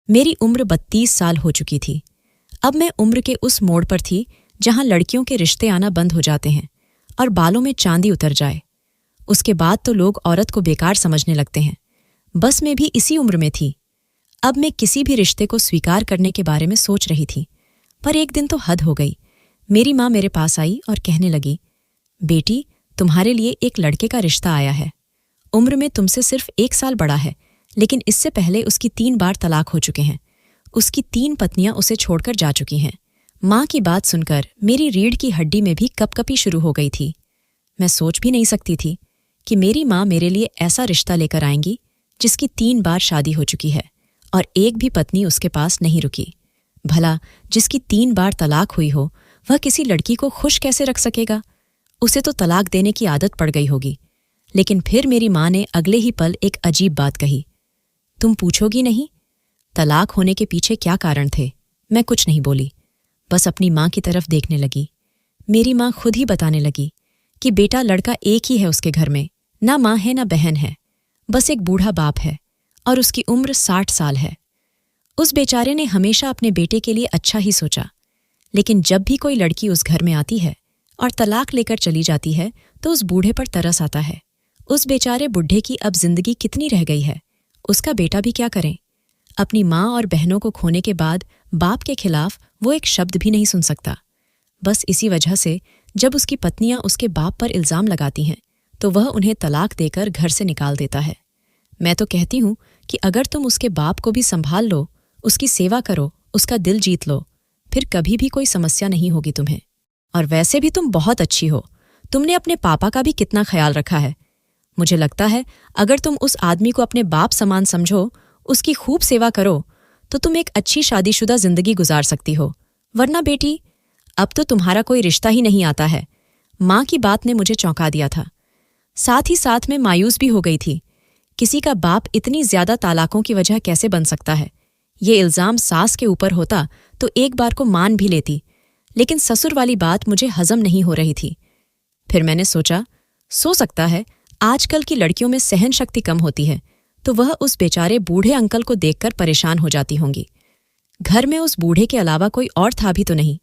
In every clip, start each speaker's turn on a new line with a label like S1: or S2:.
S1: मेरी उम्र 32 साल हो चुकी थी। अब मैं उम्र के उस मोड़ पर थी जहां लड़कियों के रिश्ते आना बंद हो जाते हैं और बालों में चांदी उतर जाए। उसके बाद तो लोग औरत को बेकार समझने लगते हैं। बस मैं भी इसी उम्र में थी। अब मैं किसी भी रिश्ते को स्वीकार करने के बारे में सोच रही थी, पर एक दिन तो हद हो गई। मेरी माँ मेरे पास आई और कहने लगी, बेटी, तुम्हारे लिए एक लड़के का रिश्ता आया है। उम्र में तुमसे सिर्फ 1 साल बड़ा है, लेकिन इससे पहले उसकी 3 बार तलाक हो चुके हैं। उसकी 3 पत्नियां उसे छोड़कर जा चुकी हैं। माँ की बात सुनकर मेरी रीढ़ की हड्डी में भी कपकपी शुरू हो गई थी। मैं सोच भी नहीं सकती थी कि मेरी माँ मेरे लिए ऐसा रिश्ता लेकर आएंगी जिसकी 3 बार शादी हो चुकी है और एक भी पत्नी उसके पास नहीं रुकी। भला जिसकी 3 बार तलाक हुई हो, वह किसी लड़की को खुश कैसे रख सकेगा? उसे तो तलाक देने की आदत पड़ गई होगी। लेकिन फिर मेरी माँ ने अगले ही पल एक अजीब बात कही, तुम पूछोगी नहीं? तलाक होने के पीछे क्या कारण थे? मैं कुछ नहीं बोली, बस अपनी माँ की तरफ देखने लगी। मेरी माँ खुद ही बताने लगी कि बेटा, लड़का एक ही है उसके घर में, ना माँ है ना बहन है, बस एक बूढ़ा बाप है और उसकी उम्र 60 साल है। उस बेचारे ने हमेशा अपने बेटे के लिए अच्छा ही सोचा, लेकिन जब भी कोई लड़की उस घर में आती है और तलाक लेकर चली जाती है तो उस बूढ़े पर तरस आता है। उस बेचारे बुढ़े की अब जिंदगी कितनी रह गई है, उसका बेटा भी क्या करे? अपनी माँ और बहनों को खोने के बाद बाप के खिलाफ वो एक शब्द भी नहीं सुन सकता। बस इसी वजह से जब उसकी पत्नियां उसके बाप पर इल्जाम लगाती हैं तो वह उन्हें तलाक देकर घर से निकाल देता है। मैं तो कहती हूं कि अगर तुम उसके बाप को भी संभाल लो, उसकी सेवा करो, उसका दिल जीत लो, फिर कभी भी कोई समस्या नहीं होगी तुम्हें। और वैसे भी तुम बहुत अच्छी हो, तुमने अपने पापा का भी कितना ख्याल रखा है। मुझे लगता है अगर तुम उस आदमी को अपने बाप समान समझो, उसकी खूब सेवा करो, तो तुम एक अच्छी शादीशुदा जिंदगी गुजार सकती हो। वरना बेटी, अब तो तुम्हारा कोई रिश्ता ही नहीं आता है। माँ की बात ने मुझे चौंका दिया था। साथ ही साथ में मायूस भी हो गई थी। किसी का बाप इतनी ज्यादा तलाकों की वजह कैसे बन सकता है? ये इल्जाम सास के ऊपर होता तो एक बार को मान भी लेती, लेकिन ससुर वाली बात मुझे हजम नहीं हो रही थी। फिर मैंने सोचा, सो सकता है आजकल की लड़कियों में सहन शक्ति कम होती है, तो वह उस बेचारे बूढ़े अंकल को देखकर परेशान हो जाती होंगी। घर में उस बूढ़े के अलावा कोई और था भी तो नहीं।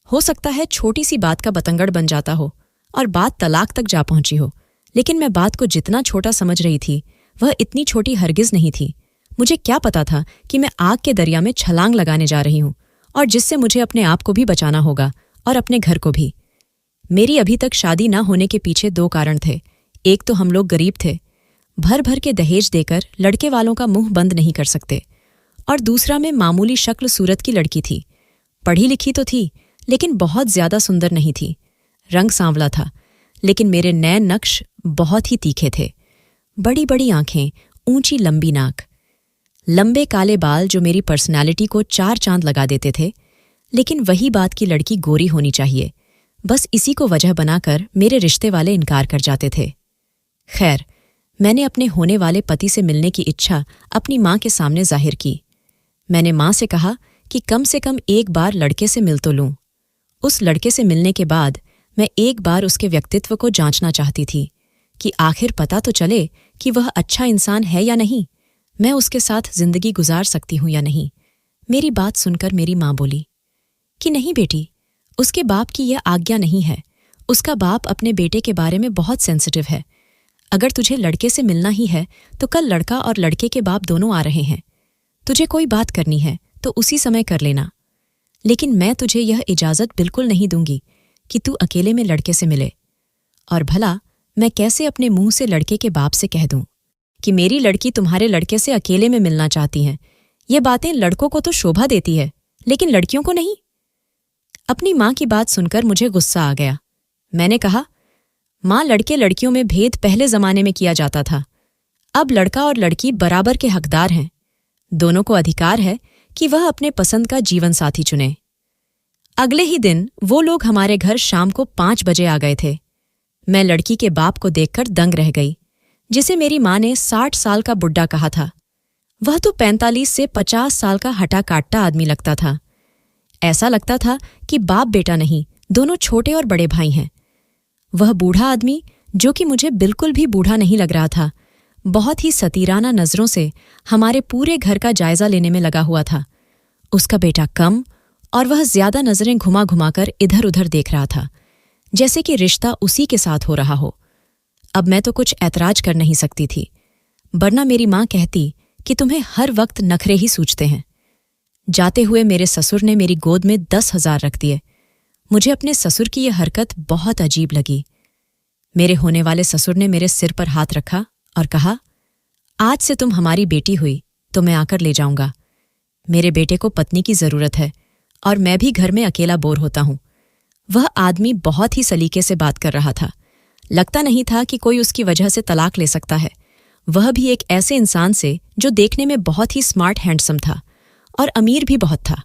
S1: हो सकता है छोटी सी बात का बतंगड़ बन जाता हो और बात तलाक तक जा पहुंची हो, लेकिन मैं बात को जितना छोटा समझ रही थी वह इतनी छोटी हरगिज नहीं थी। मुझे क्या पता था कि मैं आग के दरिया में छलांग लगाने जा रही हूं, और जिससे मुझे अपने आप को भी बचाना होगा और अपने घर को भी। मेरी अभी तक शादी न होने के पीछे 2 कारण थे। एक तो हम लोग गरीब थे, भर भर के दहेज देकर लड़के वालों का मुंह बंद नहीं कर सकते, और दूसरा मैं मामूली शक्ल सूरत की लड़की थी। पढ़ी लिखी तो थी, लेकिन बहुत ज्यादा सुंदर नहीं थी। रंग सांवला था, लेकिन मेरे नैन नक्श बहुत ही तीखे थे। बड़ी बड़ी आंखें, ऊंची लंबी नाक, लंबे काले बाल जो मेरी पर्सनैलिटी को 4 चांद लगा देते थे। लेकिन वही बात की लड़की गोरी होनी चाहिए, बस इसी को वजह बनाकर मेरे रिश्ते वाले इनकार कर जाते थे। खैर, मैंने अपने होने वाले पति से मिलने की इच्छा अपनी माँ के सामने जाहिर की। मैंने माँ से कहा कि कम से कम एक बार लड़के से मिल तो लूं। उस लड़के से मिलने के बाद मैं एक बार उसके व्यक्तित्व को जांचना चाहती थी कि आखिर पता तो चले कि वह अच्छा इंसान है या नहीं, मैं उसके साथ जिंदगी गुजार सकती हूं या नहीं। मेरी बात सुनकर मेरी माँ बोली कि नहीं बेटी, उसके बाप की यह आज्ञा नहीं है। उसका बाप अपने बेटे के बारे में बहुत सेंसिटिव है। अगर तुझे लड़के से मिलना ही है तो कल लड़का और लड़के के बाप दोनों आ रहे हैं। तुझे कोई बात करनी है तो उसी समय कर लेना, लेकिन मैं तुझे यह इजाजत बिल्कुल नहीं दूंगी कि तू अकेले में लड़के से मिले। और भला मैं कैसे अपने मुंह से लड़के के बाप से कह दूं कि मेरी लड़की तुम्हारे लड़के से अकेले में मिलना चाहती हैं? ये बातें लड़कों को तो शोभा देती है, लेकिन लड़कियों को नहीं। अपनी माँ की बात सुनकर मुझे गुस्सा आ गया। मैंने कहा, माँ, लड़के लड़कियों में भेद पहले जमाने में किया जाता था। अब लड़का और लड़की बराबर के हकदार हैं। दोनों को अधिकार है कि वह अपने पसंद का जीवन साथी चुने। अगले ही दिन वो लोग हमारे घर शाम को 5 बजे आ गए थे। मैं लड़की के बाप को देखकर दंग रह गई, जिसे मेरी माँ ने 60 साल का बुड्ढा कहा था। वह तो 45 से 50 साल का हटा काटता आदमी लगता था। ऐसा लगता था कि बाप बेटा नहीं, दोनों छोटे और बड़े भाई हैं। वह बूढ़ा आदमी, जो कि मुझे बिल्कुल भी बूढ़ा नहीं लग रहा था, बहुत ही सतीराना नजरों से हमारे पूरे घर का जायजा लेने में लगा हुआ था। उसका बेटा कम और वह ज्यादा नजरें घुमा घुमाकर इधर उधर देख रहा था, जैसे कि रिश्ता उसी के साथ हो रहा हो। अब मैं तो कुछ ऐतराज कर नहीं सकती थी, वरना मेरी माँ कहती कि तुम्हें हर वक्त नखरे ही सूझते हैं। जाते हुए मेरे ससुर ने मेरी गोद में 10,000 रख दिए। मुझे अपने ससुर की यह हरकत बहुत अजीब लगी। मेरे होने वाले ससुर ने मेरे सिर पर हाथ रखा और कहा, आज से तुम हमारी बेटी हुई तो मैं आकर ले जाऊंगा। मेरे बेटे को पत्नी की जरूरत है और मैं भी घर में अकेला बोर होता हूं। वह आदमी बहुत ही सलीके से बात कर रहा था। लगता नहीं था कि कोई उसकी वजह से तलाक ले सकता है, वह भी एक ऐसे इंसान से जो देखने में बहुत ही स्मार्ट हैंडसम था और अमीर भी बहुत था।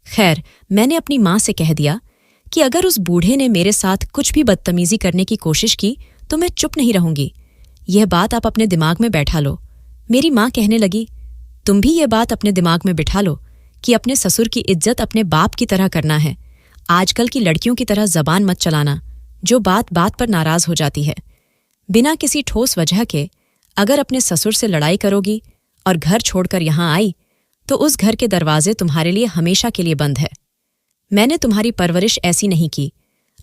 S1: खैर, मैंने अपनी माँ से कह दिया कि अगर उस बूढ़े ने मेरे साथ कुछ भी बदतमीजी करने की कोशिश की तो मैं चुप नहीं रहूंगी। यह बात आप अपने दिमाग में बैठा लो। मेरी माँ कहने लगी, तुम भी यह बात अपने दिमाग में बिठा लो कि अपने ससुर की इज्जत अपने बाप की तरह करना है। आजकल की लड़कियों की तरह जबान मत चलाना, जो बात बात पर नाराज हो जाती है। बिना किसी ठोस वजह के अगर अपने ससुर से लड़ाई करोगी और घर छोड़कर यहां आई तो उस घर के दरवाजे तुम्हारे लिए हमेशा के लिए बंद है। मैंने तुम्हारी परवरिश ऐसी नहीं की।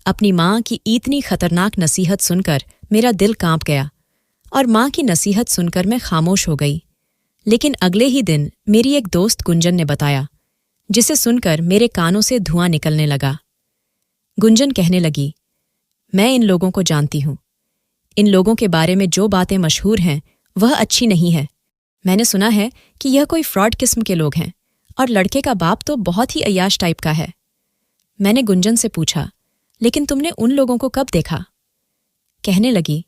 S1: अपनी माँ की इतनी खतरनाक नसीहत सुनकर मेरा दिल कांप गया और माँ की नसीहत सुनकर मैं खामोश हो गई। लेकिन अगले ही दिन मेरी एक दोस्त गुंजन ने बताया, जिसे सुनकर मेरे कानों से धुआं निकलने लगा। गुंजन कहने लगी, मैं इन लोगों को जानती हूं। इन लोगों के बारे में जो बातें मशहूर हैं वह अच्छी नहीं है। मैंने सुना है कि यह कोई फ्रॉड किस्म के लोग हैं और लड़के का बाप तो बहुत ही अय्याश टाइप का है। मैंने गुंजन से पूछा, लेकिन तुमने उन लोगों को कब देखा? कहने लगी,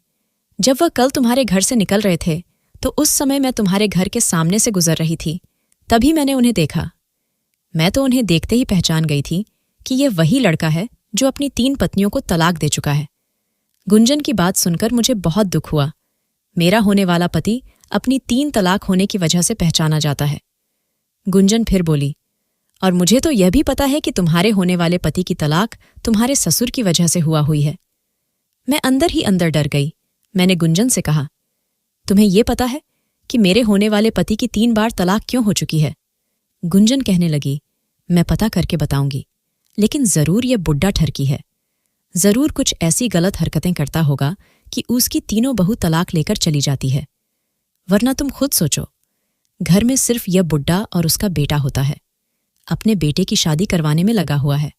S1: जब वह कल तुम्हारे घर से निकल रहे थे तो उस समय मैं तुम्हारे घर के सामने से गुजर रही थी, तभी मैंने उन्हें देखा। मैं तो उन्हें देखते ही पहचान गई थी कि यह वही लड़का है जो अपनी 3 पत्नियों को तलाक दे चुका है। गुंजन की बात सुनकर मुझे बहुत दुख हुआ। मेरा होने वाला पति अपनी 3 तलाक होने की वजह से पहचाना जाता है। गुंजन फिर बोली, और मुझे तो यह भी पता है कि तुम्हारे होने वाले पति की तलाक तुम्हारे ससुर की वजह से हुआ हुई है। मैं अंदर ही अंदर डर गई। मैंने गुंजन से कहा, तुम्हें यह पता है कि मेरे होने वाले पति की 3 बार तलाक क्यों हो चुकी है? गुंजन कहने लगी, मैं पता करके बताऊंगी, लेकिन जरूर यह बुड्ढा ठरकी है। जरूर कुछ ऐसी गलत हरकतें करता होगा कि उसकी तीनों बहू तलाक लेकर चली जाती है। वरना तुम खुद सोचो, घर में सिर्फ यह बुड्ढा और उसका बेटा होता है। अपने बेटे की शादी करवाने में लगा हुआ है।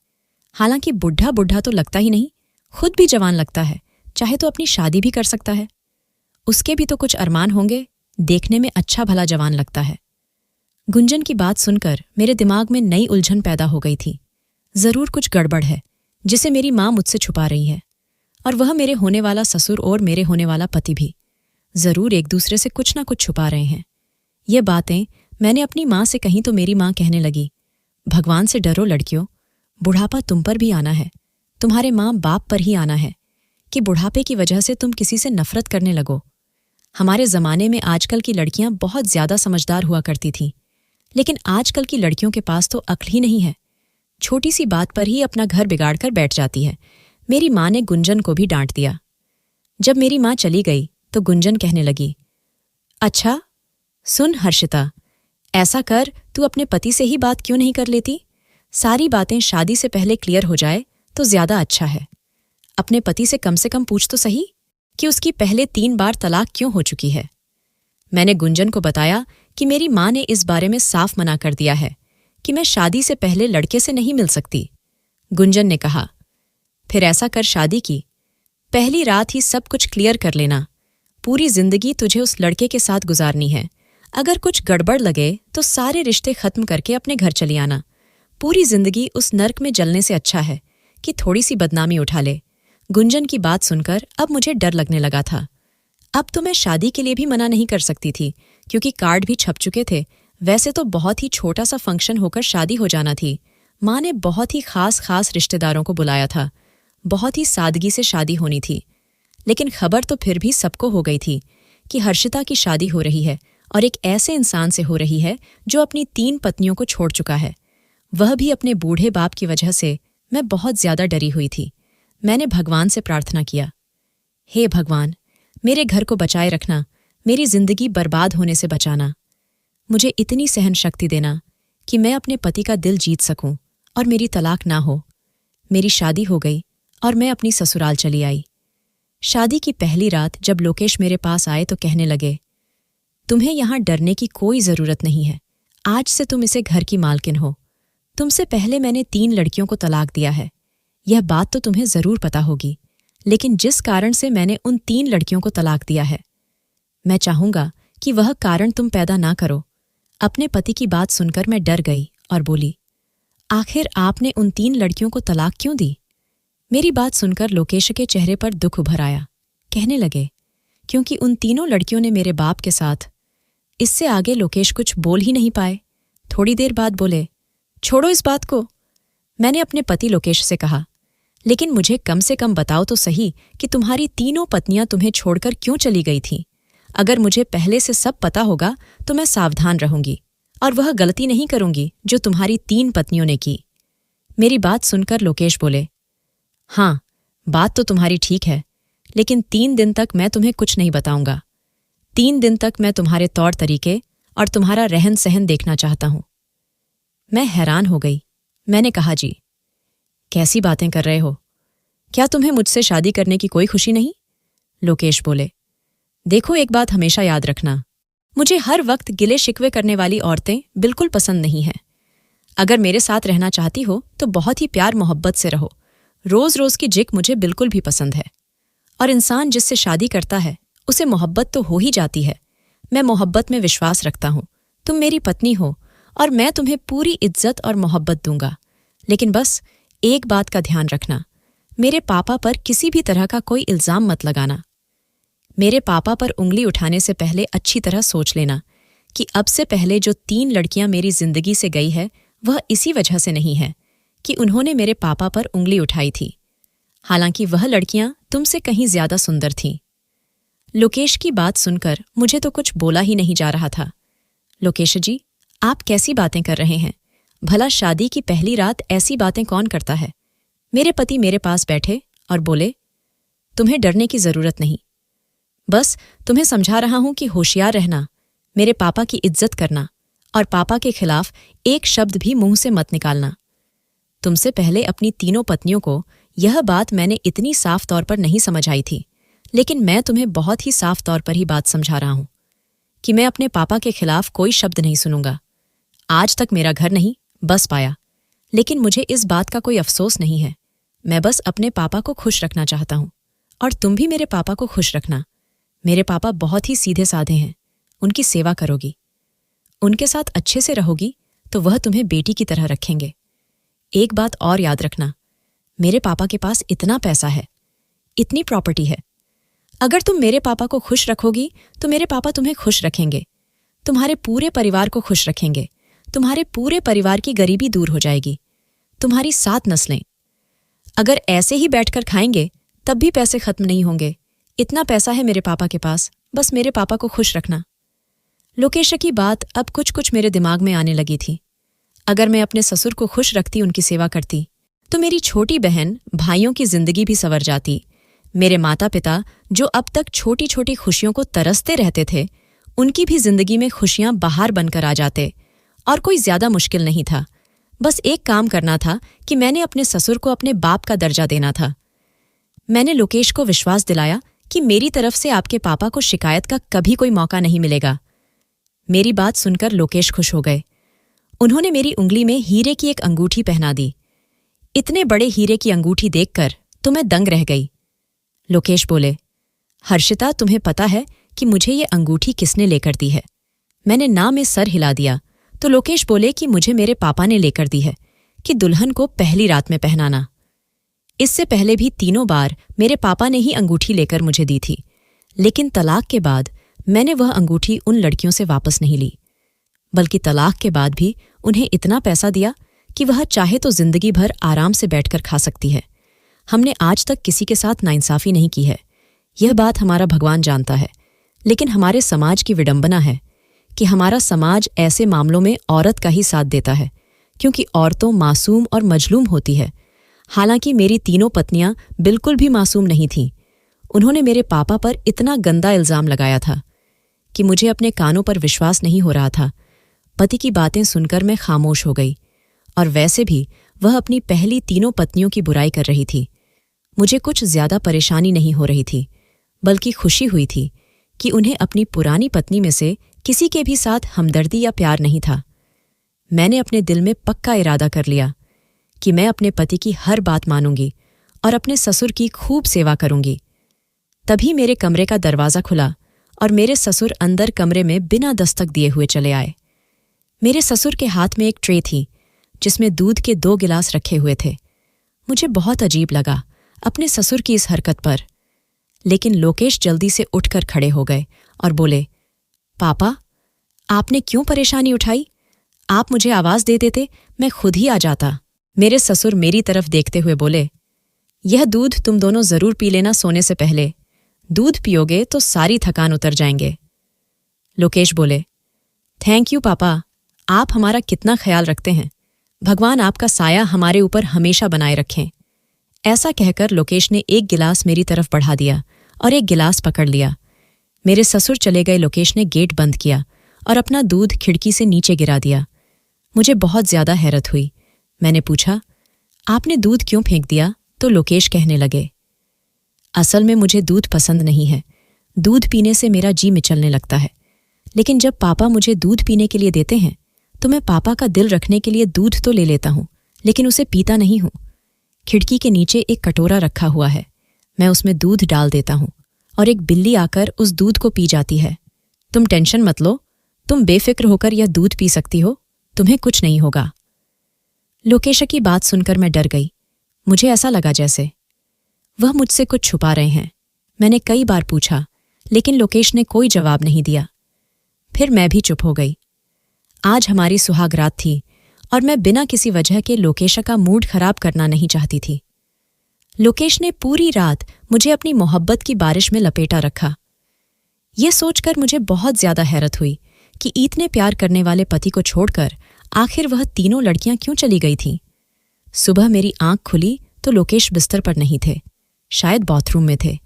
S1: हालांकि बुढ़ा बुढ़ा तो लगता ही नहीं, खुद भी जवान लगता है, चाहे तो अपनी शादी भी कर सकता है। उसके भी तो कुछ अरमान होंगे, देखने में अच्छा भला जवान लगता है। गुंजन की बात सुनकर मेरे दिमाग में नई उलझन पैदा हो गई थी। जरूर कुछ गड़बड़ है जिसे मेरी माँ मुझसे छुपा रही है, और वह मेरे होने वाला ससुर और मेरे होने वाला पति भी जरूर एक दूसरे से कुछ ना कुछ छुपा रहे हैं। ये बातें मैंने अपनी माँ से कहीं तो मेरी माँ कहने लगी, भगवान से डरो लड़कियों, बुढ़ापा तुम पर भी आना है, तुम्हारे माँ बाप पर ही आना है कि बुढ़ापे की वजह से तुम किसी से नफरत करने लगो। हमारे जमाने में आजकल की लड़कियां बहुत ज्यादा समझदार हुआ करती थीं, लेकिन आजकल की लड़कियों के पास तो अक्ल ही नहीं है। छोटी सी बात पर ही अपना घर बिगाड़ कर बैठ जाती है। मेरी माँ ने गुंजन को भी डांट दिया। जब मेरी माँ चली गई तो गुंजन कहने लगी, अच्छा सुन हर्षिता, ऐसा कर, तू अपने पति से ही बात क्यों नहीं कर लेती? सारी बातें शादी से पहले क्लियर हो जाए तो ज्यादा अच्छा है। अपने पति से कम पूछ तो सही कि उसकी पहले 3 बार तलाक क्यों हो चुकी है। मैंने गुंजन को बताया कि मेरी माँ ने इस बारे में साफ मना कर दिया है कि मैं शादी से पहले लड़के से नहीं मिल सकती। गुंजन ने कहा, फिर ऐसा कर, शादी की पहली रात ही सब कुछ क्लियर कर लेना। पूरी जिंदगी तुझे उस लड़के के साथ गुजारनी है। अगर कुछ गड़बड़ लगे तो सारे रिश्ते खत्म करके अपने घर चली आना। पूरी जिंदगी उस नर्क में जलने से अच्छा है कि थोड़ी सी बदनामी उठा ले। गुंजन की बात सुनकर अब मुझे डर लगने लगा था। अब तो मैं शादी के लिए भी मना नहीं कर सकती थी, क्योंकि कार्ड भी छप चुके थे। वैसे तो बहुत ही छोटा सा फंक्शन होकर शादी हो जाना थी। माँ ने बहुत ही खास रिश्तेदारों को बुलाया था। बहुत ही सादगी से शादी होनी थी, लेकिन खबर तो फिर भी सबको हो गई थी कि हर्षिता की शादी हो रही है, और एक ऐसे इंसान से हो रही है जो अपनी 3 पत्नियों को छोड़ चुका है, वह भी अपने बूढ़े बाप की वजह से। मैं बहुत ज्यादा डरी हुई थी। मैंने भगवान से प्रार्थना किया, हे भगवान, मेरे घर को बचाए रखना, मेरी जिंदगी बर्बाद होने से बचाना, मुझे इतनी सहन शक्ति देना कि मैं अपने पति का दिल जीत सकूं और मेरी तलाक ना हो। मेरी शादी हो गई और मैं अपनी ससुराल चली आई। शादी की पहली रात जब लोकेश मेरे पास आए तो कहने लगे, तुम्हें यहां डरने की कोई जरूरत नहीं है, आज से तुम इसे घर की मालकिन हो। तुमसे पहले मैंने 3 लड़कियों को तलाक दिया है, यह बात तो तुम्हें जरूर पता होगी, लेकिन जिस कारण से मैंने उन 3 लड़कियों को तलाक दिया है, मैं चाहूंगा कि वह कारण तुम पैदा ना करो। अपने पति की बात सुनकर मैं डर गई और बोली, आखिर आपने उन 3 लड़कियों को तलाक क्यों दी? मेरी बात सुनकर लोकेश के चेहरे पर दुख उभर आया। कहने लगे, क्योंकि उन तीनों लड़कियों ने मेरे बाप के साथ। इससे आगे लोकेश कुछ बोल ही नहीं पाए। थोड़ी देर बाद बोले, छोड़ो इस बात को। मैंने अपने पति लोकेश से कहा, लेकिन मुझे कम से कम बताओ तो सही कि तुम्हारी तीनों पत्नियां तुम्हें छोड़कर क्यों चली गई थीं? अगर मुझे पहले से सब पता होगा तो मैं सावधान रहूंगी और वह गलती नहीं करूंगी जो तुम्हारी 3 पत्नियों ने की। मेरी बात सुनकर लोकेश बोले, हाँ, बात तो तुम्हारी ठीक है, लेकिन 3 दिन तक मैं तुम्हें कुछ नहीं बताऊंगा। 3 दिन तक मैं तुम्हारे तौर तरीके और तुम्हारा रहन सहन देखना चाहता हूं। मैं हैरान हो गई। मैंने कहा, जी कैसी बातें कर रहे हो? क्या तुम्हें मुझसे शादी करने की कोई खुशी नहीं? लोकेश बोले, देखो एक बात हमेशा याद रखना, मुझे हर वक्त गिले शिकवे करने वाली औरतें बिल्कुल पसंद नहीं हैं। अगर मेरे साथ रहना चाहती हो तो बहुत ही प्यार मोहब्बत से रहो। रोज रोज की जिक मुझे बिल्कुल भी पसंद है। और इंसान जिससे शादी करता है उसे मोहब्बत तो हो ही जाती है। मैं मोहब्बत में विश्वास रखता हूं। तुम मेरी पत्नी हो और मैं तुम्हें पूरी इज्जत और मोहब्बत दूंगा, लेकिन बस एक बात का ध्यान रखना, मेरे पापा पर किसी भी तरह का कोई इल्जाम मत लगाना। मेरे पापा पर उंगली उठाने से पहले अच्छी तरह सोच लेना कि अब से पहले जो 3 लड़कियां मेरी जिंदगी से गई है वह इसी वजह से नहीं है कि उन्होंने मेरे पापा पर उंगली उठाई थी। हालांकि वह लड़कियां तुमसे कहीं ज्यादा सुंदर थीं। लोकेश की बात सुनकर मुझे तो कुछ बोला ही नहीं जा रहा था। लोकेश जी, आप कैसी बातें कर रहे हैं? भला शादी की पहली रात ऐसी बातें कौन करता है? मेरे पति मेरे पास बैठे और बोले, तुम्हें डरने की जरूरत नहीं, बस तुम्हें समझा रहा हूं कि होशियार रहना, मेरे पापा की इज्जत करना और पापा के खिलाफ एक शब्द भी मुंह से मत निकालना। तुमसे पहले अपनी तीनों पत्नियों को यह बात मैंने इतनी साफ तौर पर नहीं समझ आई थी, लेकिन मैं तुम्हें बहुत ही साफ तौर पर ही बात समझा रहा हूं कि मैं अपने पापा के खिलाफ कोई शब्द नहीं सुनूंगा। आज तक मेरा घर नहीं बस पाया, लेकिन मुझे इस बात का कोई अफसोस नहीं है। मैं बस अपने पापा को खुश रखना चाहता हूं और तुम भी मेरे पापा को खुश रखना। मेरे पापा बहुत ही सीधे साधे हैं, उनकी सेवा करोगी, उनके साथ अच्छे से रहोगी तो वह तुम्हें बेटी की तरह रखेंगे। एक बात और याद रखना, मेरे पापा के पास इतना पैसा है, इतनी प्रॉपर्टी है। अगर तुम मेरे पापा को खुश रखोगी तो मेरे पापा तुम्हें खुश रखेंगे, तुम्हारे पूरे परिवार को खुश रखेंगे, तुम्हारे पूरे परिवार की गरीबी दूर हो जाएगी, तुम्हारी 7 नस्लें। अगर ऐसे ही बैठकर खाएंगे तब भी पैसे खत्म नहीं होंगे। इतना पैसा है मेरे पापा के पास, बस मेरे पापा को खुश रखना। लोकेश की बात अब कुछ कुछ मेरे दिमाग में आने लगी थी। अगर मैं अपने ससुर को खुश रखती, उनकी सेवा करती, तो मेरी छोटी बहन भाइयों की जिंदगी भी संवर जाती। मेरे माता पिता जो अब तक छोटी छोटी खुशियों को तरसते रहते थे, उनकी भी जिंदगी में खुशियां बाहर बनकर आ जाते। और कोई ज्यादा मुश्किल नहीं था, बस एक काम करना था कि मैंने अपने ससुर को अपने बाप का दर्जा देना था। मैंने लोकेश को विश्वास दिलाया कि मेरी तरफ से आपके पापा को शिकायत का कभी कोई मौका नहीं मिलेगा। मेरी बात सुनकर लोकेश खुश हो गए। उन्होंने मेरी उंगली में हीरे की एक अंगूठी पहना दी। इतने बड़े हीरे की अंगूठी देखकर तो मैं दंग रह गई। लोकेश बोले, हर्षिता, तुम्हें पता है कि मुझे ये अंगूठी किसने लेकर दी है? मैंने ना में सर हिला दिया तो लोकेश बोले कि मुझे मेरे पापा ने लेकर दी है कि दुल्हन को पहली रात में पहनाना। इससे पहले भी 3 बार मेरे पापा ने ही अंगूठी लेकर मुझे दी थी, लेकिन तलाक के बाद मैंने वह अंगूठी उन लड़कियों से वापस नहीं ली, बल्कि तलाक के बाद भी उन्हें इतना पैसा दिया कि वह चाहे तो जिंदगी भर आराम से बैठकर खा सकती है। हमने आज तक किसी के साथ नाइंसाफी नहीं की है, यह बात हमारा भगवान जानता है। लेकिन हमारे समाज की विडंबना है कि हमारा समाज ऐसे मामलों में औरत का ही साथ देता है, क्योंकि औरतों मासूम और मजलूम होती है। हालांकि मेरी तीनों पत्नियां बिल्कुल भी मासूम नहीं थीं। उन्होंने मेरे पापा पर इतना गंदा इल्जाम लगाया था। कि मुझे अपने कानों पर विश्वास नहीं हो रहा था। पति की बातें सुनकर मैं खामोश हो गई, और वैसे भी वह अपनी पहली तीनों पत्नियों की बुराई कर रही थी। मुझे कुछ ज्यादा परेशानी नहीं हो रही थी, बल्कि खुशी हुई थी कि उन्हें अपनी पुरानी पत्नी में से किसी के भी साथ हमदर्दी या प्यार नहीं था। मैंने अपने दिल में पक्का इरादा कर लिया कि मैं अपने पति की हर बात मानूंगी और अपने ससुर की खूब सेवा करूंगी। तभी मेरे कमरे का दरवाज़ा खुला और मेरे ससुर अंदर कमरे में बिना दस्तक दिए हुए चले आए। मेरे ससुर के हाथ में एक ट्रे थी जिसमें दूध के 2 गिलास रखे हुए थे। मुझे बहुत अजीब लगा अपने ससुर की इस हरकत पर, लेकिन लोकेश जल्दी से उठकर खड़े हो गए और बोले, पापा, आपने क्यों परेशानी उठाई? आप मुझे आवाज दे देते, मैं खुद ही आ जाता। मेरे ससुर मेरी तरफ देखते हुए बोले, यह दूध तुम दोनों जरूर पी लेना सोने से पहले। दूध पियोगे तो सारी थकान उतर जाएंगे। लोकेश बोले, थैंक यू पापा, आप हमारा कितना ख्याल रखते हैं। भगवान आपका साया हमारे ऊपर हमेशा बनाए रखें। ऐसा कहकर लोकेश ने एक गिलास मेरी तरफ बढ़ा दिया और एक गिलास पकड़ लिया। मेरे ससुर चले गए। लोकेश ने गेट बंद किया और अपना दूध खिड़की से नीचे गिरा दिया। मुझे बहुत ज्यादा हैरत हुई। मैंने पूछा, आपने दूध क्यों फेंक दिया? तो लोकेश कहने लगे, असल में मुझे दूध पसंद नहीं है। दूध पीने से मेरा जी मिचलने लगता है, लेकिन जब पापा मुझे दूध पीने के लिए देते हैं तो मैं पापा का दिल रखने के लिए दूध तो ले लेता हूं, लेकिन उसे पीता नहीं हूं। खिड़की के नीचे एक कटोरा रखा हुआ है, मैं उसमें दूध डाल देता हूं और एक बिल्ली आकर उस दूध को पी जाती है। तुम टेंशन मत लो, तुम बेफिक्र होकर यह दूध पी सकती हो, तुम्हें कुछ नहीं होगा। लोकेश की बात सुनकर मैं डर गई। मुझे ऐसा लगा जैसे वह मुझसे कुछ छुपा रहे हैं। मैंने कई बार पूछा, लेकिन लोकेश ने कोई जवाब नहीं दिया। फिर मैं भी चुप हो गई। आज हमारी सुहागरात थी और मैं बिना किसी वजह के लोकेश का मूड खराब करना नहीं चाहती थी। लोकेश ने पूरी रात मुझे अपनी मोहब्बत की बारिश में लपेटा रखा। यह सोचकर मुझे बहुत ज्यादा हैरत हुई कि इतने प्यार करने वाले पति को छोड़कर आखिर वह तीनों लड़कियां क्यों चली गई थीं। सुबह मेरी आंख खुली तो लोकेश बिस्तर पर नहीं थे, शायद बाथरूम में थे,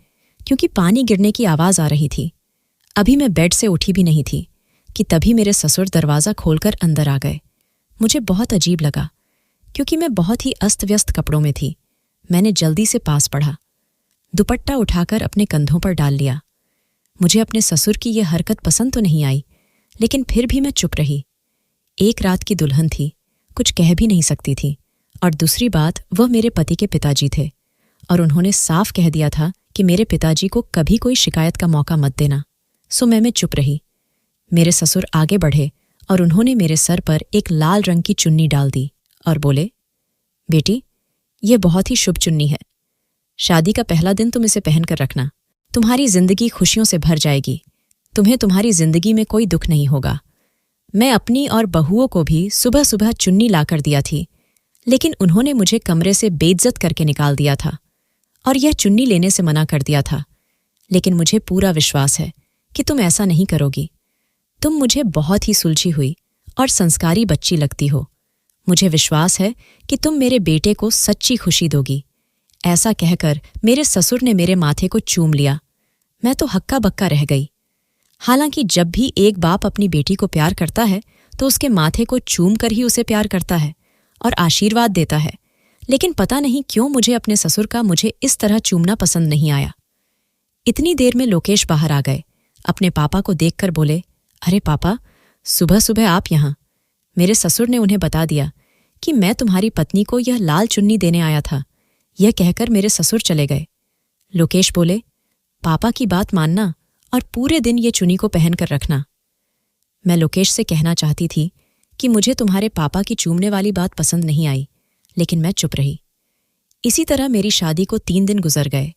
S1: क्योंकि पानी गिरने की आवाज आ रही थी। अभी मैं बेड से उठी भी नहीं थी कि तभी मेरे ससुर दरवाज़ा खोलकर अंदर आ गए। मुझे बहुत अजीब लगा, क्योंकि मैं बहुत ही अस्त व्यस्त कपड़ों में थी। मैंने जल्दी से पास बढ़ा, दुपट्टा उठाकर अपने कंधों पर डाल लिया। मुझे अपने ससुर की यह हरकत पसंद तो नहीं आई, लेकिन फिर भी मैं चुप रही। एक रात की दुल्हन थी, कुछ कह भी नहीं सकती थी, और दूसरी बात, वह मेरे पति के पिताजी थे और उन्होंने साफ कह दिया था कि मेरे पिताजी को कभी कोई शिकायत का मौका मत देना। सो मैं चुप रही। मेरे ससुर आगे बढ़े और उन्होंने मेरे सर पर एक लाल रंग की चुन्नी डाल दी और बोले, बेटी, यह बहुत ही शुभ चुन्नी है। शादी का पहला दिन तुम इसे पहनकर रखना। तुम्हारी जिंदगी खुशियों से भर जाएगी। तुम्हें तुम्हारी जिंदगी में कोई दुख नहीं होगा। मैं अपनी और बहुओं को भी सुबह सुबह चुन्नी लाकर दिया थी, लेकिन उन्होंने मुझे कमरे से बेइज्जत करके निकाल दिया था और यह चुन्नी लेने से मना कर दिया था। लेकिन मुझे पूरा विश्वास है कि तुम ऐसा नहीं करोगी। तुम मुझे बहुत ही सुलझी हुई और संस्कारी बच्ची लगती हो। मुझे विश्वास है कि तुम मेरे बेटे को सच्ची खुशी दोगी। ऐसा कहकर मेरे ससुर ने मेरे माथे को चूम लिया। मैं तो हक्का बक्का रह गई। हालांकि जब भी एक बाप अपनी बेटी को प्यार करता है तो उसके माथे को चूम कर ही उसे प्यार करता है और आशीर्वाद देता है, लेकिन पता नहीं क्यों मुझे अपने ससुर का मुझे इस तरह चूमना पसंद नहीं आया। इतनी देर में लोकेश बाहर आ गए। अपने पापा को देखकर बोले, अरे पापा, सुबह सुबह आप यहाँ। मेरे ससुर ने उन्हें बता दिया कि मैं तुम्हारी पत्नी को यह लाल चुन्नी देने आया था। यह कहकर मेरे ससुर चले गए। लोकेश बोले, पापा की बात मानना और पूरे दिन ये चुन्नी को पहनकर रखना। मैं लोकेश से कहना चाहती थी कि मुझे तुम्हारे पापा की चूमने वाली बात पसंद नहीं आई, लेकिन मैं चुप रही। इसी तरह मेरी शादी को 3 दिन गुजर गए।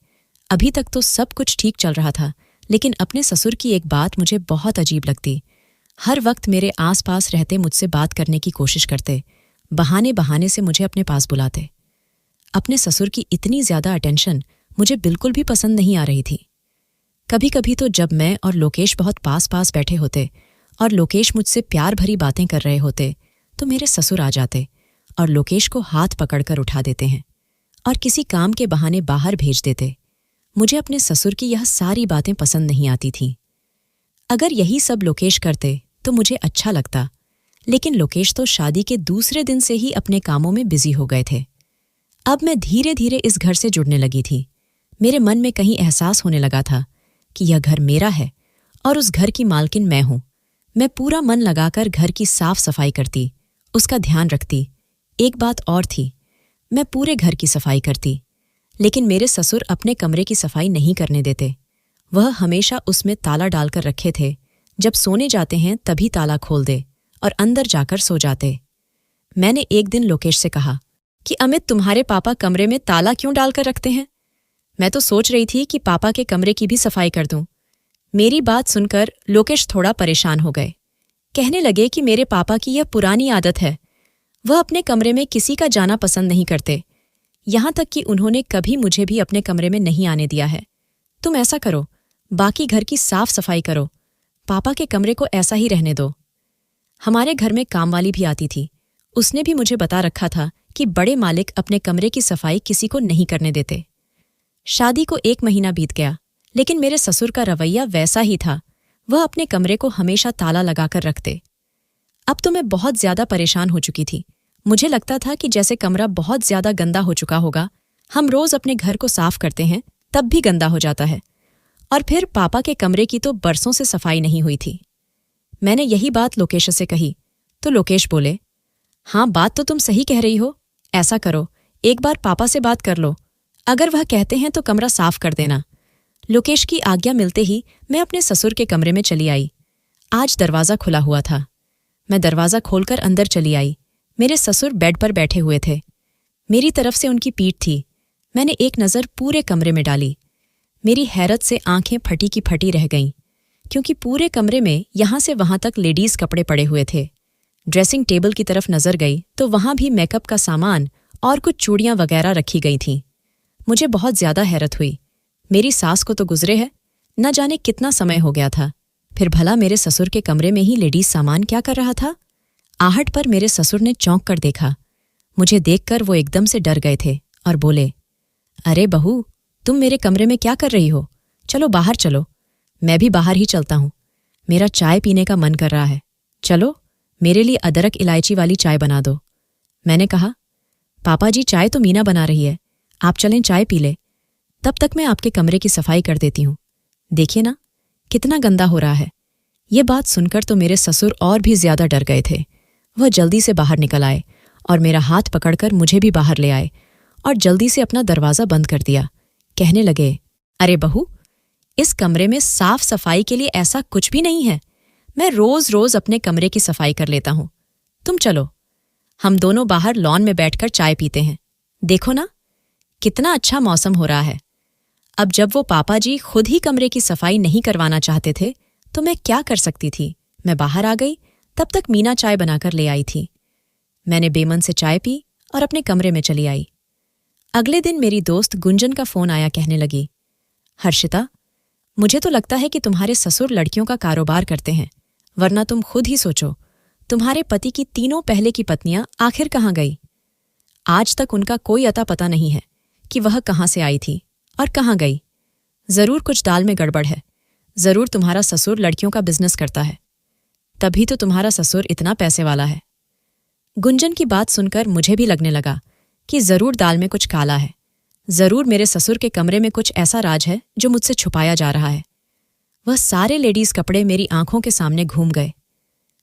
S1: अभी तक तो सब कुछ ठीक चल रहा था, लेकिन अपने ससुर की एक बात मुझे बहुत अजीब लगती। हर वक्त मेरे आसपास रहते, मुझसे बात करने की कोशिश करते, बहाने बहाने से मुझे अपने पास बुलाते। अपने ससुर की इतनी ज्यादा अटेंशन मुझे बिल्कुल भी पसंद नहीं आ रही थी। कभी कभी तो जब मैं और लोकेश बहुत पास पास बैठे होते और लोकेश मुझसे प्यार भरी बातें कर रहे होते तो मेरे ससुर आ जाते और लोकेश को हाथ पकड़कर उठा देते हैं और किसी काम के बहाने बाहर भेज देते। मुझे अपने ससुर की यह सारी बातें पसंद नहीं आती थीं। अगर यही सब लोकेश करते तो मुझे अच्छा लगता, लेकिन लोकेश तो शादी के दूसरे दिन से ही अपने कामों में बिजी हो गए थे। अब मैं धीरे धीरे इस घर से जुड़ने लगी थी। मेरे मन में कहीं एहसास होने लगा था कि यह घर मेरा है और उस घर की मालकिन मैं हूं। मैं पूरा मन लगाकर घर की साफ सफाई करती, उसका ध्यान रखती। एक बात और थी, मैं पूरे घर की सफाई करती, लेकिन मेरे ससुर अपने कमरे की सफाई नहीं करने देते। वह हमेशा उसमें ताला डालकर रखे थे। जब सोने जाते हैं तभी ताला खोल दे और अंदर जाकर सो जाते। मैंने एक दिन लोकेश से कहा कि अमित, तुम्हारे पापा कमरे में ताला क्यों डालकर रखते हैं? मैं तो सोच रही थी कि पापा के कमरे की भी सफाई कर दूं। मेरी बात सुनकर लोकेश थोड़ा परेशान हो गए। कहने लगे कि मेरे पापा की यह पुरानी आदत है। वह अपने कमरे में किसी का जाना पसंद नहीं करते, यहां तक कि उन्होंने कभी मुझे भी अपने कमरे में नहीं आने दिया है। तुम ऐसा करो, बाकी घर की साफ सफाई करो, पापा के कमरे को ऐसा ही रहने दो। हमारे घर में कामवाली भी आती थी। उसने भी मुझे बता रखा था कि बड़े मालिक अपने कमरे की सफाई किसी को नहीं करने देते। शादी को 1 महीना बीत गया, लेकिन मेरे ससुर का रवैया वैसा ही था। वह अपने कमरे को हमेशा ताला लगाकर रखते। अब तो मैं बहुत ज्यादा परेशान हो चुकी थी। मुझे लगता था कि जैसे कमरा बहुत ज्यादा गंदा हो चुका होगा। हम रोज अपने घर को साफ करते हैं, तब भी गंदा हो जाता है। और फिर पापा के कमरे की तो बरसों से सफाई नहीं हुई थी। मैंने यही बात लोकेश से कही तो लोकेश बोले, हाँ, बात तो तुम सही कह रही हो। ऐसा करो, एक बार पापा से बात कर लो। अगर वह कहते हैं तो कमरा साफ कर देना। लोकेश की आज्ञा मिलते ही मैं अपने ससुर के कमरे में चली आई। आज दरवाज़ा खुला हुआ था। मैं दरवाज़ा खोलकर अंदर चली आई। मेरे ससुर बेड पर बैठे हुए थे। मेरी तरफ से उनकी पीठ थी। मैंने एक नज़र पूरे कमरे में डाली। मेरी हैरत से आंखें फटी की फटी रह गईं, क्योंकि पूरे कमरे में यहाँ से वहाँ तक लेडीज़ कपड़े पड़े हुए थे। ड्रेसिंग टेबल की तरफ नज़र गई तो वहाँ भी मेकअप का सामान और कुछ चूड़ियाँ वगैरह रखी गई थीं। मुझे बहुत ज्यादा हैरत हुई। मेरी सास को तो गुजरे है, न जाने कितना समय हो गया था। फिर भला मेरे ससुर के कमरे में ही लेडीज सामान क्या कर रहा था? आहट पर मेरे ससुर ने चौंक कर देखा। मुझे देखकर वो एकदम से डर गए थे और बोले, अरे बहू, तुम मेरे कमरे में क्या कर रही हो? चलो बाहर चलो। मैं भी बाहर ही चलता हूँ। मेरा चाय पीने का मन कर रहा है। चलो, मेरे लिए अदरक इलायची वाली चाय बना दो। मैंने कहा, पापा जी, चाय तो मीना बना रही है, आप चलें चाय पी ले। तब तक मैं आपके कमरे की सफाई कर देती हूँ। देखिए ना, कितना गंदा हो रहा है। ये बात सुनकर तो मेरे ससुर और भी ज्यादा डर गए थे। वह जल्दी से बाहर निकल आए और मेरा हाथ पकड़कर मुझे भी बाहर ले आए और जल्दी से अपना दरवाज़ा बंद कर दिया। कहने लगे, अरे बहू, इस कमरे में साफ सफाई के लिए ऐसा कुछ भी नहीं है। मैं रोज रोज अपने कमरे की सफाई कर लेता हूँ। तुम चलो, हम दोनों बाहर लॉन में बैठकर चाय पीते हैं। देखो ना, कितना अच्छा मौसम हो रहा है। अब जब वो पापा जी खुद ही कमरे की सफाई नहीं करवाना चाहते थे तो मैं क्या कर सकती थी? मैं बाहर आ गई। तब तक मीना चाय बनाकर ले आई थी। मैंने बेमन से चाय पी और अपने कमरे में चली आई। अगले दिन मेरी दोस्त गुंजन का फोन आया। कहने लगी, हर्षिता, मुझे तो लगता है कि तुम्हारे ससुर लड़कियों का कारोबार करते हैं, वरना तुम खुद ही सोचो, तुम्हारे पति की तीनों पहले की पत्नियां आखिर कहाँ गई? आज तक उनका कोई अता पता नहीं है कि वह कहाँ से आई थी और कहाँ गई। जरूर कुछ दाल में गड़बड़ है। जरूर तुम्हारा ससुर लड़कियों का बिजनेस करता है, तभी तो तुम्हारा ससुर इतना पैसे वाला है। गुंजन की बात सुनकर मुझे भी लगने लगा कि जरूर दाल में कुछ काला है। जरूर मेरे ससुर के कमरे में कुछ ऐसा राज है जो मुझसे छुपाया जा रहा है। वह सारे लेडीज कपड़े मेरी आंखों के सामने घूम गए।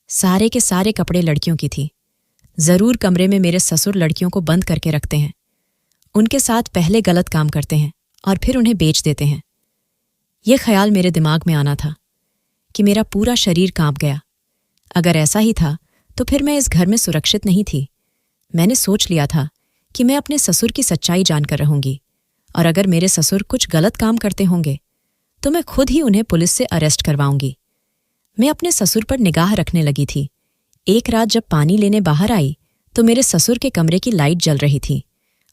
S1: सारे के सारे कपड़े लड़कियों की थी। जरूर कमरे में मेरे ससुर लड़कियों को बंद करके रखते हैं। उनके साथ पहले गलत काम करते हैं और फिर उन्हें बेच देते हैं। यह ख्याल मेरे दिमाग में आना था कि मेरा पूरा शरीर कांप गया। अगर ऐसा ही था तो फिर मैं इस घर में सुरक्षित नहीं थी। मैंने सोच लिया था कि मैं अपने ससुर की सच्चाई जानकर रहूंगी, और अगर मेरे ससुर कुछ गलत काम करते होंगे तो मैं खुद ही उन्हें पुलिस से अरेस्ट करवाऊंगी। मैं अपने ससुर पर निगाह रखने लगी थी। एक रात जब पानी लेने बाहर आई तो मेरे ससुर के कमरे की लाइट जल रही थी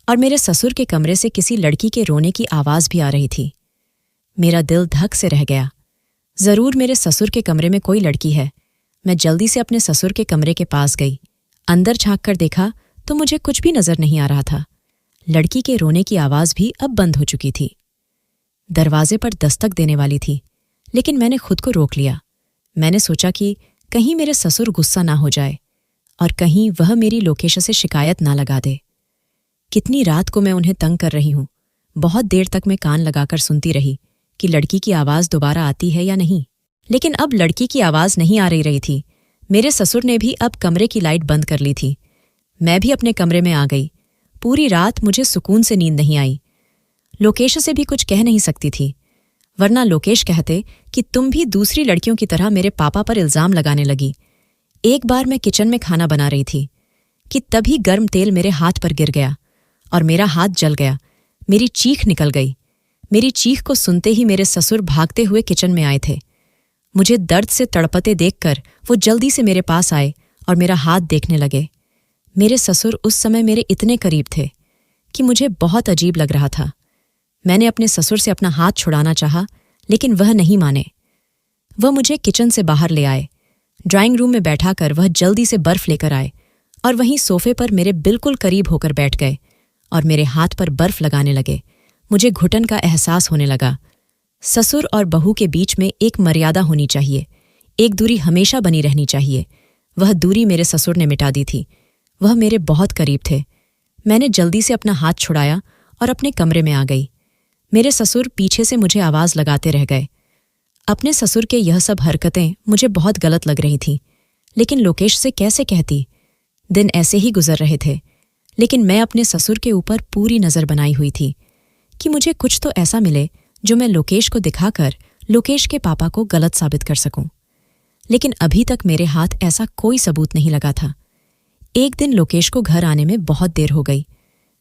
S1: और मेरे ससुर के कमरे से किसी लड़की के रोने की आवाज भी आ रही थी। मेरा दिल धक से रह गया। जरूर मेरे ससुर के कमरे में कोई लड़की है। मैं जल्दी से अपने ससुर के कमरे के पास गई। अंदर झांक कर देखा तो मुझे कुछ भी नजर नहीं आ रहा था। लड़की के रोने की आवाज भी अब बंद हो चुकी थी। दरवाजे पर दस्तक देने वाली थी, लेकिन मैंने खुद को रोक लिया। मैंने सोचा कि कहीं मेरे ससुर गुस्सा ना हो जाए और कहीं वह मेरी लोकेश से शिकायत ना लगा दे। कितनी रात को मैं उन्हें तंग कर रही हूं। बहुत देर तक मैं कान लगाकर सुनती रही कि लड़की की आवाज़ दोबारा आती है या नहीं, लेकिन अब लड़की की आवाज़ नहीं आ रही थी। मेरे ससुर ने भी अब कमरे की लाइट बंद कर ली थी। मैं भी अपने कमरे में आ गई। पूरी रात मुझे सुकून से नींद नहीं आई। लोकेश से भी कुछ कह नहीं सकती थी, वरना लोकेश कहते कि तुम भी दूसरी लड़कियों की तरह मेरे पापा पर इल्ज़ाम लगाने लगी। एक बार मैं किचन में खाना बना रही थी कि तभी गर्म तेल मेरे हाथ पर गिर गया और मेरा हाथ जल गया। मेरी चीख निकल गई। मेरी चीख को सुनते ही मेरे ससुर भागते हुए किचन में आए थे। मुझे दर्द से तड़पते देखकर वो जल्दी से मेरे पास आए और मेरा हाथ देखने लगे। मेरे ससुर उस समय मेरे इतने करीब थे कि मुझे बहुत अजीब लग रहा था। मैंने अपने ससुर से अपना हाथ छुड़ाना चाहा, लेकिन वह नहीं माने। वह मुझे किचन से बाहर ले आए। ड्राइंग रूम में बैठाकर वह जल्दी से बर्फ लेकर आए और वहीं सोफे पर मेरे बिल्कुल करीब होकर बैठ गए और मेरे हाथ पर बर्फ लगाने लगे। मुझे घुटन का एहसास होने लगा। ससुर और बहू के बीच में एक मर्यादा होनी चाहिए, एक दूरी हमेशा बनी रहनी चाहिए। वह दूरी मेरे ससुर ने मिटा दी थी। वह मेरे बहुत करीब थे। मैंने जल्दी से अपना हाथ छुड़ाया और अपने कमरे में आ गई। मेरे ससुर पीछे से मुझे आवाज़ लगाते रह गए। अपने ससुर के यह सब हरकतें मुझे बहुत गलत लग रही थीं, लेकिन लोकेश से कैसे कहती। दिन ऐसे ही गुजर रहे थे, लेकिन मैं अपने ससुर के ऊपर पूरी नज़र बनाई हुई थी कि मुझे कुछ तो ऐसा मिले जो मैं लोकेश को दिखाकर लोकेश के पापा को गलत साबित कर सकूं। लेकिन अभी तक मेरे हाथ ऐसा कोई सबूत नहीं लगा था। एक दिन लोकेश को घर आने में बहुत देर हो गई।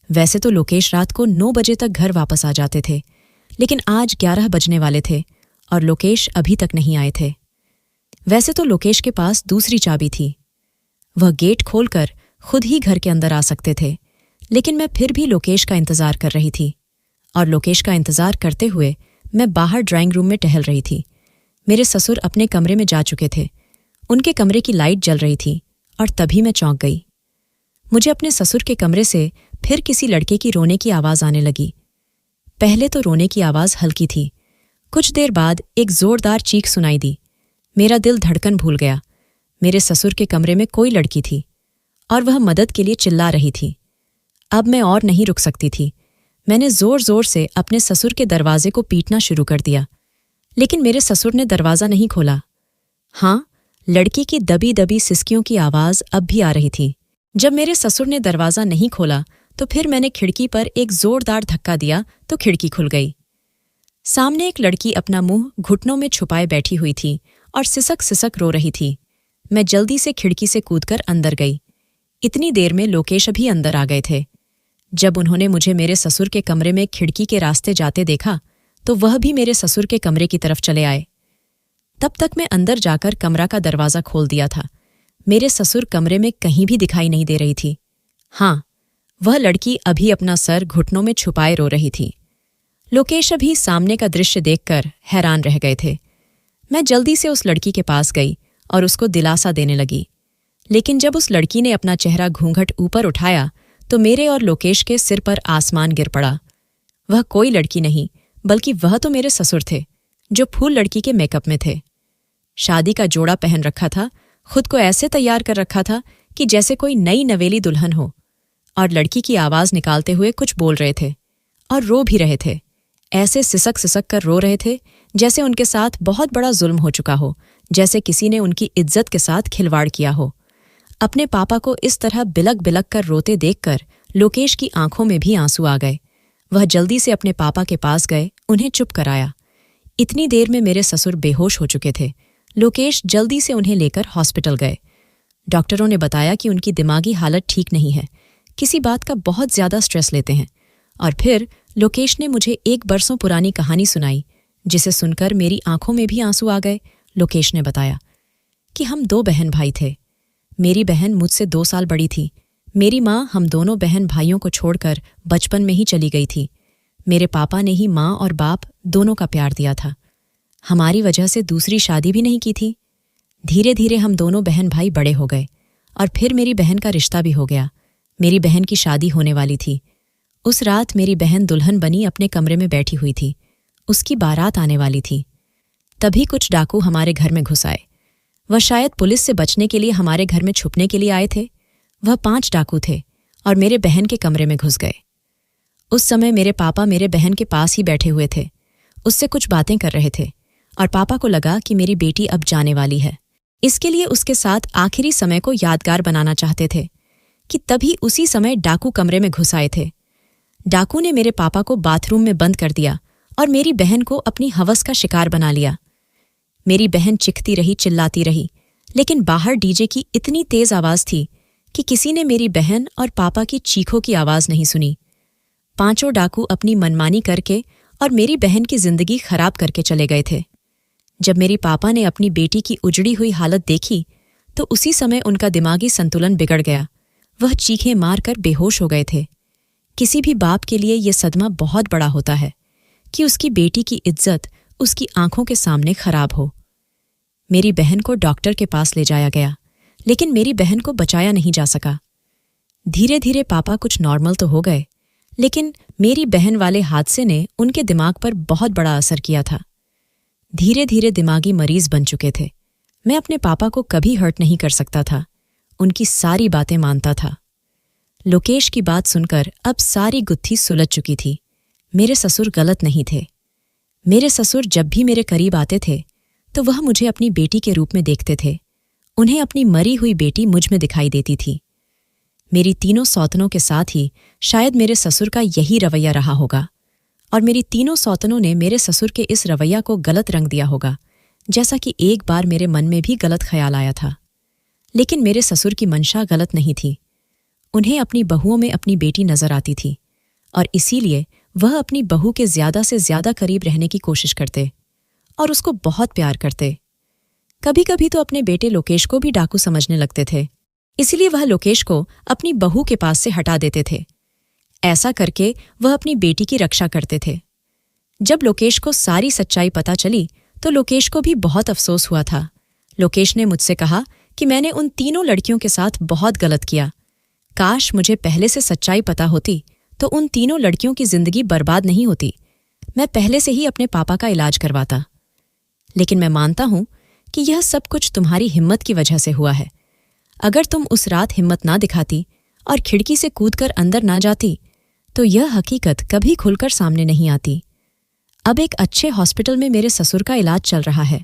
S1: वैसे तो लोकेश रात को 9 बजे तक घर वापस आ जाते थे, लेकिन आज 11 बजने वाले थे और लोकेश अभी तक नहीं आए थे। वैसे तो लोकेश के पास दूसरी चाबी थी। वह गेट खोलकर खुद ही घर के अंदर आ सकते थे, लेकिन मैं फिर भी लोकेश का इंतजार कर रही थी और लोकेश का इंतजार करते हुए मैं बाहर ड्राइंग रूम में टहल रही थी। मेरे ससुर अपने कमरे में जा चुके थे। उनके कमरे की लाइट जल रही थी और तभी मैं चौंक गई। मुझे अपने ससुर के कमरे से फिर किसी लड़के की रोने की आवाज़ आने लगी। पहले तो रोने की आवाज़ हल्की थी, कुछ देर बाद एक जोरदार चीख सुनाई दी। मेरा दिल धड़कन भूल गया। मेरे ससुर के कमरे में कोई लड़की थी और वह मदद के लिए चिल्ला रही थी। अब मैं और नहीं रुक सकती थी। मैंने जोर जोर से अपने ससुर के दरवाजे को पीटना शुरू कर दिया, लेकिन मेरे ससुर ने दरवाज़ा नहीं खोला। हाँ, लड़की की दबी दबी सिसकियों की आवाज़ अब भी आ रही थी। जब मेरे ससुर ने दरवाज़ा नहीं खोला तो फिर मैंने खिड़की पर एक जोरदार धक्का दिया तो खिड़की खुल गई। सामने एक लड़की अपना मुंह घुटनों में छुपाए बैठी हुई थी और सिसक सिसक रो रही थी। मैं जल्दी से खिड़की से कूदकर अंदर गई। इतनी देर में लोकेश भी अंदर आ गए थे। जब उन्होंने मुझे मेरे ससुर के कमरे में खिड़की के रास्ते जाते देखा तो वह भी मेरे ससुर के कमरे की तरफ चले आए। तब तक मैं अंदर जाकर कमरा का दरवाज़ा खोल दिया था। मेरे ससुर कमरे में कहीं भी दिखाई नहीं दे रही थी। हाँ, वह लड़की अभी अपना सर घुटनों में छुपाए रो रही थी। लोकेश अभी सामने का दृश्य देखकर हैरान रह गए थे। मैं जल्दी से उस लड़की के पास गई और उसको दिलासा देने लगी, लेकिन जब उस लड़की ने अपना चेहरा घूंघट ऊपर उठाया तो मेरे और लोकेश के सिर पर आसमान गिर पड़ा। वह कोई लड़की नहीं, बल्कि वह तो मेरे ससुर थे, जो फूल लड़की के मेकअप में थे। शादी का जोड़ा पहन रखा था, खुद को ऐसे तैयार कर रखा था कि जैसे कोई नई नवेली दुल्हन हो, और लड़की की आवाज़ निकालते हुए कुछ बोल रहे थे और रो भी रहे थे। ऐसे सिसक सिसक कर रो रहे थे जैसे उनके साथ बहुत बड़ा जुल्म हो चुका हो, जैसे किसी ने उनकी इज्जत के साथ खिलवाड़ किया हो। अपने पापा को इस तरह बिलक बिलक कर रोते देखकर लोकेश की आंखों में भी आंसू आ गए। वह जल्दी से अपने पापा के पास गए, उन्हें चुप कराया। इतनी देर में मेरे ससुर बेहोश हो चुके थे। लोकेश जल्दी से उन्हें लेकर हॉस्पिटल गए। डॉक्टरों ने बताया कि उनकी दिमागी हालत ठीक नहीं है, किसी बात का बहुत ज़्यादा स्ट्रेस लेते हैं। और फिर लोकेश ने मुझे एक बरसों पुरानी कहानी सुनाई, जिसे सुनकर मेरी आंखों में भी आंसू आ गए। लोकेश ने बताया कि हम 2 बहन भाई थे। मेरी बहन मुझसे 2 साल बड़ी थी। मेरी माँ हम दोनों बहन भाइयों को छोड़कर बचपन में ही चली गई थी। मेरे पापा ने ही माँ और बाप दोनों का प्यार दिया था। हमारी वजह से दूसरी शादी भी नहीं की थी। धीरे धीरे हम दोनों बहन भाई बड़े हो गए और फिर मेरी बहन का रिश्ता भी हो गया। मेरी बहन की शादी होने वाली थी। उस रात मेरी बहन दुल्हन बनी अपने कमरे में बैठी हुई थी। उसकी बारात आने वाली थी। तभी कुछ डाकू हमारे घर में घुस आए। वह शायद पुलिस से बचने के लिए हमारे घर में छुपने के लिए आए थे। वह 5 डाकू थे और मेरे बहन के कमरे में घुस गए। उस समय मेरे पापा मेरे बहन के पास ही बैठे हुए थे, उससे कुछ बातें कर रहे थे और पापा को लगा कि मेरी बेटी अब जाने वाली है। इसके लिए उसके साथ आखिरी समय को यादगार बनाना चाहते थे कि तभी उसी समय डाकू कमरे में घुस आए थे। डाकू ने मेरे पापा को बाथरूम में बंद कर दिया और मेरी बहन को अपनी हवस का शिकार बना लिया। मेरी बहन चिखती रही, चिल्लाती रही, लेकिन बाहर डीजे की इतनी तेज आवाज थी कि किसी ने मेरी बहन और पापा की चीखों की आवाज नहीं सुनी। 5 डाकू अपनी मनमानी करके और मेरी बहन की जिंदगी खराब करके चले गए थे। जब मेरी पापा ने अपनी बेटी की उजड़ी हुई हालत देखी तो उसी समय उनका दिमागी संतुलन बिगड़ गया। वह चीखें मारकर बेहोश हो गए थे। किसी भी बाप के लिए यह सदमा बहुत बड़ा होता है कि उसकी बेटी की इज्जत उसकी आंखों के सामने खराब हो। मेरी बहन को डॉक्टर के पास ले जाया गया, लेकिन मेरी बहन को बचाया नहीं जा सका। धीरे धीरे पापा कुछ नॉर्मल तो हो गए, लेकिन मेरी बहन वाले हादसे ने उनके दिमाग पर बहुत बड़ा असर किया था। धीरे धीरे दिमागी मरीज बन चुके थे। मैं अपने पापा को कभी हर्ट नहीं कर सकता था, उनकी सारी बातें मानता था। लोकेश की बात सुनकर अब सारी गुत्थी सुलझ चुकी थी। मेरे ससुर गलत नहीं थे। मेरे ससुर जब भी मेरे करीब आते थे तो वह मुझे अपनी बेटी के रूप में देखते थे। उन्हें अपनी मरी हुई बेटी मुझ में दिखाई देती थी। मेरी तीनों सौतनों के साथ ही शायद मेरे ससुर का यही रवैया रहा होगा और मेरी तीनों सौतनों ने मेरे ससुर के इस रवैया को गलत रंग दिया होगा, जैसा कि एक बार मेरे मन में भी गलत ख्याल आया था। लेकिन मेरे ससुर की मंशा गलत नहीं थी। उन्हें अपनी बहुओं में अपनी बेटी नजर आती थी और इसीलिए वह अपनी बहू के ज्यादा से ज्यादा करीब रहने की कोशिश करते और उसको बहुत प्यार करते। कभी कभी तो अपने बेटे लोकेश को भी डाकू समझने लगते थे, इसलिए वह लोकेश को अपनी बहू के पास से हटा देते थे। ऐसा करके वह अपनी बेटी की रक्षा करते थे। जब लोकेश को सारी सच्चाई पता चली तो लोकेश को भी बहुत अफसोस हुआ था। लोकेश ने मुझसे कहा कि मैंने उन तीनों लड़कियों के साथ बहुत गलत किया। काश मुझे पहले से सच्चाई पता होती तो उन तीनों लड़कियों की जिंदगी बर्बाद नहीं होती। मैं पहले से ही अपने पापा का इलाज करवाता। लेकिन मैं मानता हूं कि यह सब कुछ तुम्हारी हिम्मत की वजह से हुआ है। अगर तुम उस रात हिम्मत ना दिखाती और खिड़की से कूदकर अंदर ना जाती तो यह हकीकत कभी खुलकर सामने नहीं आती। अब एक अच्छे हॉस्पिटल में मेरे ससुर का इलाज चल रहा है।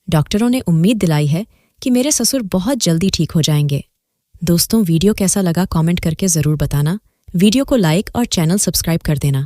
S1: डॉक्टरों ने उम्मीद दिलाई है कि मेरे ससुर बहुत जल्दी ठीक हो जाएंगे। दोस्तों, वीडियो कैसा लगा कमेंट करके ज़रूर बताना। वीडियो को लाइक और चैनल सब्सक्राइब कर देना।